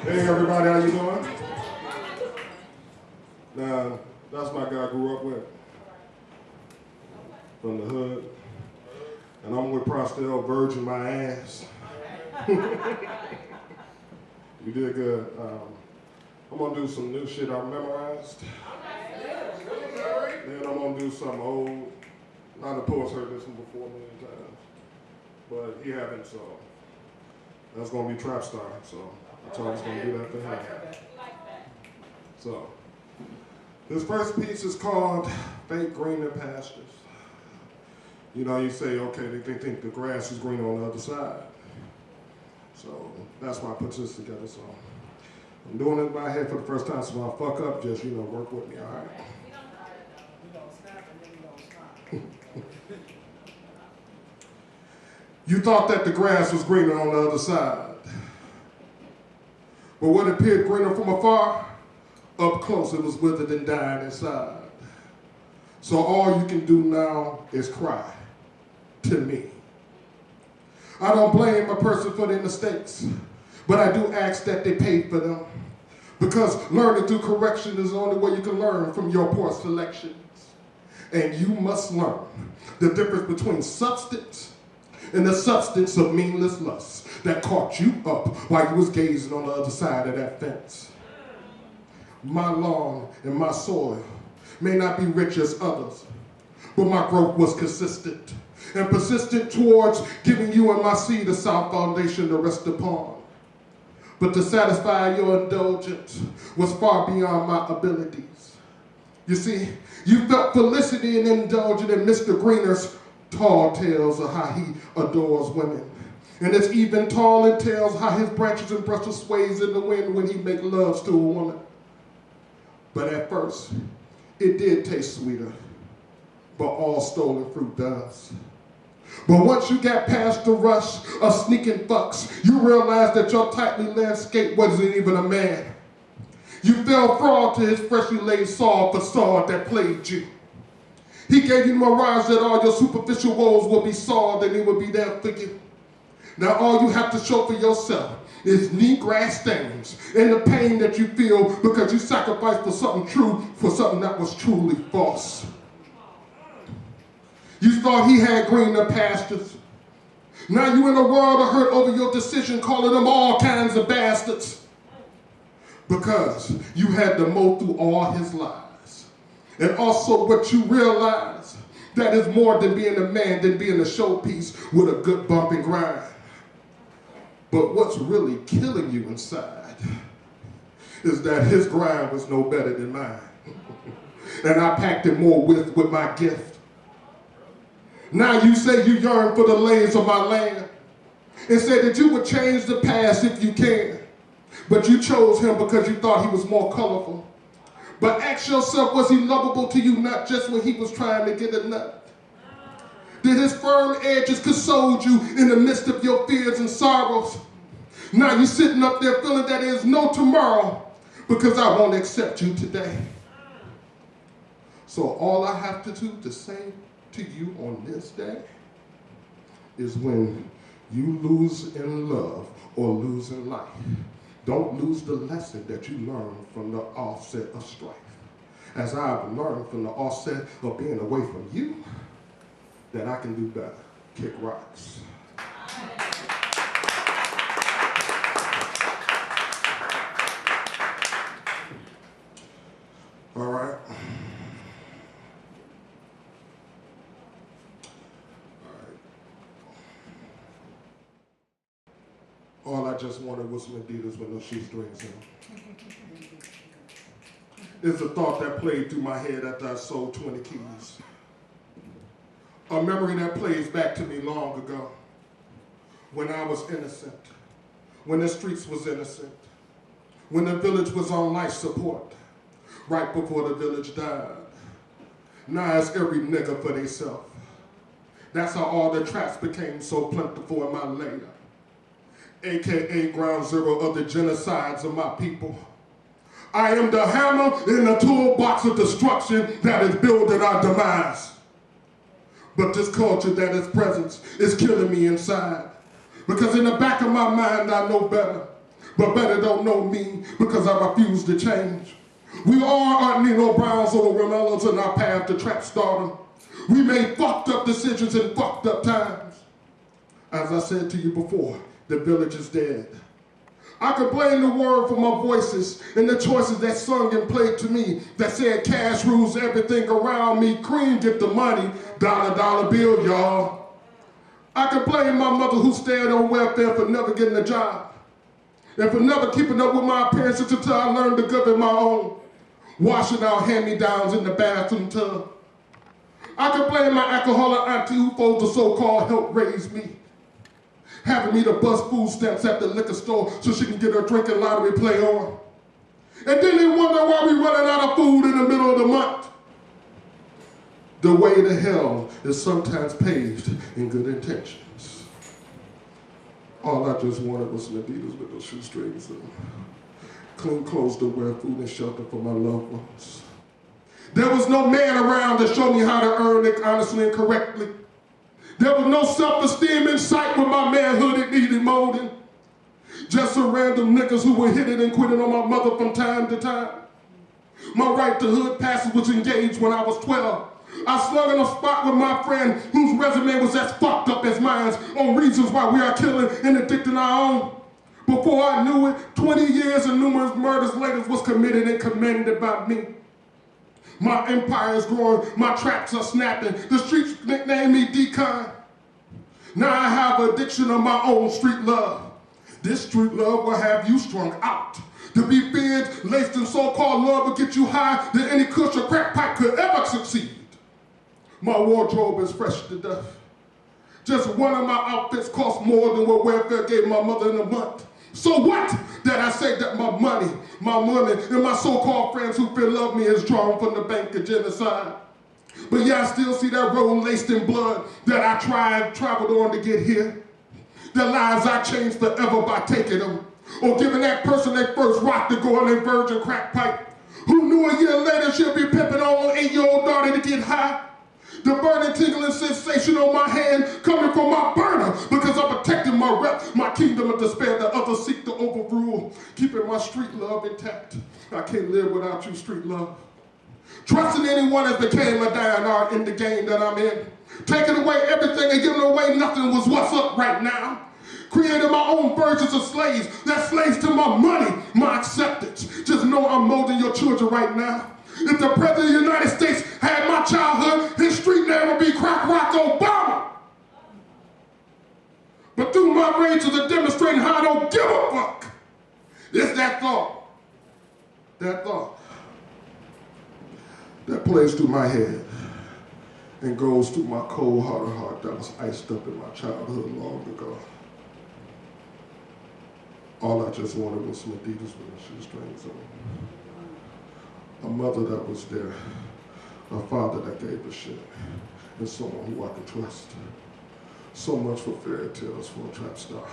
Hey everybody, how you doing? Now, that's my guy I grew up with. From the hood. And I'm with Prostel, Virgin my ass. You did good. I'm gonna do some new shit I memorized. Then I'm gonna do some old. A lot of poets heard this one before a million times. But he haven't, so that's gonna be Trap Star. So I told him I was gonna do that for him. So this first piece is called Fake Greener Pastures. You know, you say, okay, they think the grass is greener on the other side. So that's why I put this together. So I'm doing it in my head for the first time, so when I fuck up, just, you know, work with me, all right? You thought that the grass was greener on the other side. But what appeared greener from afar, up close it was withered and dying inside. So all you can do now is cry to me. I don't blame a person for their mistakes, but I do ask that they pay for them. Because learning through correction is the only way you can learn from your poor selections. And you must learn the difference between substance and the substance of meaningless lust that caught you up while you was gazing on the other side of that fence. My lawn and my soil may not be rich as others, but my growth was consistent and persistent towards giving you and my seed a sound foundation to rest upon. But to satisfy your indulgence was far beyond my abilities. You see, you felt felicity in indulging in Mr. Greener's tall tales of how he adores women. And it's even tall and tales how his branches and brushes sways in the wind when he make loves to a woman. But at first, it did taste sweeter, but all stolen fruit does. But once you got past the rush of sneaking fucks, you realized that your tightly landscape wasn't even a man. You fell fraud to his freshly laid saw facade that plagued you. He gave you mirage that all your superficial woes will be solved and he will be there for you. Now all you have to show for yourself is knee grass stains and the pain that you feel because you sacrificed for something true for something that was truly false. You thought he had greener pastures. Now you in a world of hurt over your decision, calling them all kinds of bastards. Because you had to mow through all his lies. And also what you realize, that is more than being a man, than being a showpiece with a good bump and grind. But what's really killing you inside is that his grind was no better than mine. And I packed it more with my gift. Now you say you yearn for the lanes of my land and said that you would change the past if you can. But you chose him because you thought he was more colorful. But ask yourself, was he lovable to you not just when he was trying to get a nut? Did his firm edges console you in the midst of your fears and sorrows? Now you're sitting up there feeling that there's no tomorrow because I won't accept you today. So all I have to do to say to you on this day is when you lose in love or lose in life, don't lose the lesson that you learned from the offset of strife. As I've learned from the offset of being away from you, that I can do better. Kick rocks. All right. All I just wanted was some Adidas with no shoestrings in. It's a thought that played through my head after I sold 20 keys. A memory that plays back to me long ago, when I was innocent, when the streets was innocent, when the village was on life support, right before the village died. Now it's every nigga for theyself. That's how all the traps became so plentiful in my layer. AKA ground zero of the genocides of my people. I am the hammer in the toolbox of destruction that is building our demise. But this culture that is present is killing me inside. Because in the back of my mind I know better, but better don't know me because I refuse to change. We all aren't Nino Browns or the Romellos in our path to trap stardom. We made fucked up decisions in fucked up times. As I said to you before, the village is dead. I could blame the world for my voices and the choices that sung and played to me that said cash rules everything around me. Cream get the money, dollar, dollar bill, y'all. I could blame my mother who stayed on welfare for never getting a job and for never keeping up with my appearances until I learned to govern my own, washing out hand-me-downs in the bathroom tub. I could blame my alcoholic auntie who folds the so-called help raise me, having me to bust food stamps at the liquor store so she can get her drinking lottery play on. And then they wonder why we running out of food in the middle of the month. The way to hell is sometimes paved in good intentions. All I just wanted was some Adidas with those shoestrings and clean clothes to wear, food and shelter for my loved ones. There was no man around to show me how to earn it honestly and correctly. There was no self-esteem in sight when my manhood it needed molding. Just some random niggas who were hitting and quitting on my mother from time to time. My right to hood passes was engaged when I was 12. I slung in a spot with my friend whose resume was as fucked up as mine on reasons why we are killing and addicting our own. Before I knew it, 20 years and numerous murders later was committed and commended by me. My empire is growing, my traps are snapping. The streets nickname me Decon. Now I have addiction of my own street love. This street love will have you strung out. To be feared, laced in so-called love will get you high than any kush or crack pipe could ever succeed. My wardrobe is fresh to death. Just one of my outfits costs more than what welfare gave my mother in a month. So what that I say that my money, and my so-called friends who feel love me is drawn from the bank of genocide. But yeah, I still see that road laced in blood that I traveled on to get here. The lives I changed forever by taking them, or giving that person their first rock to go on their virgin crack pipe. Who knew a year later she'll be pimping on 8-year-old daughter to get high? The burning, tingling sensation on my hand coming from my burner because I'm protecting my rep, my kingdom of despair that others seek to overrule, keeping my street love intact. I can't live without you, street love. Trusting anyone has became a dying art in the game that I'm in. Taking away everything and giving away nothing was what's up right now. Creating my own versions of slaves, that slaves to my money, my acceptance. Just know I'm molding your children right now. If the President of the United States had my childhood, his street name would be Crack Rock Obama. But through my rage is demonstrating how I don't give a fuck. It's that thought that plays through my head and goes through my cold-hearted heart that was iced up in my childhood long ago. All I just wanted was some Adidas with the shoestrings on. A mother that was there, a father that gave a shit, and someone who I could trust. So much for fairy tales for a trap star.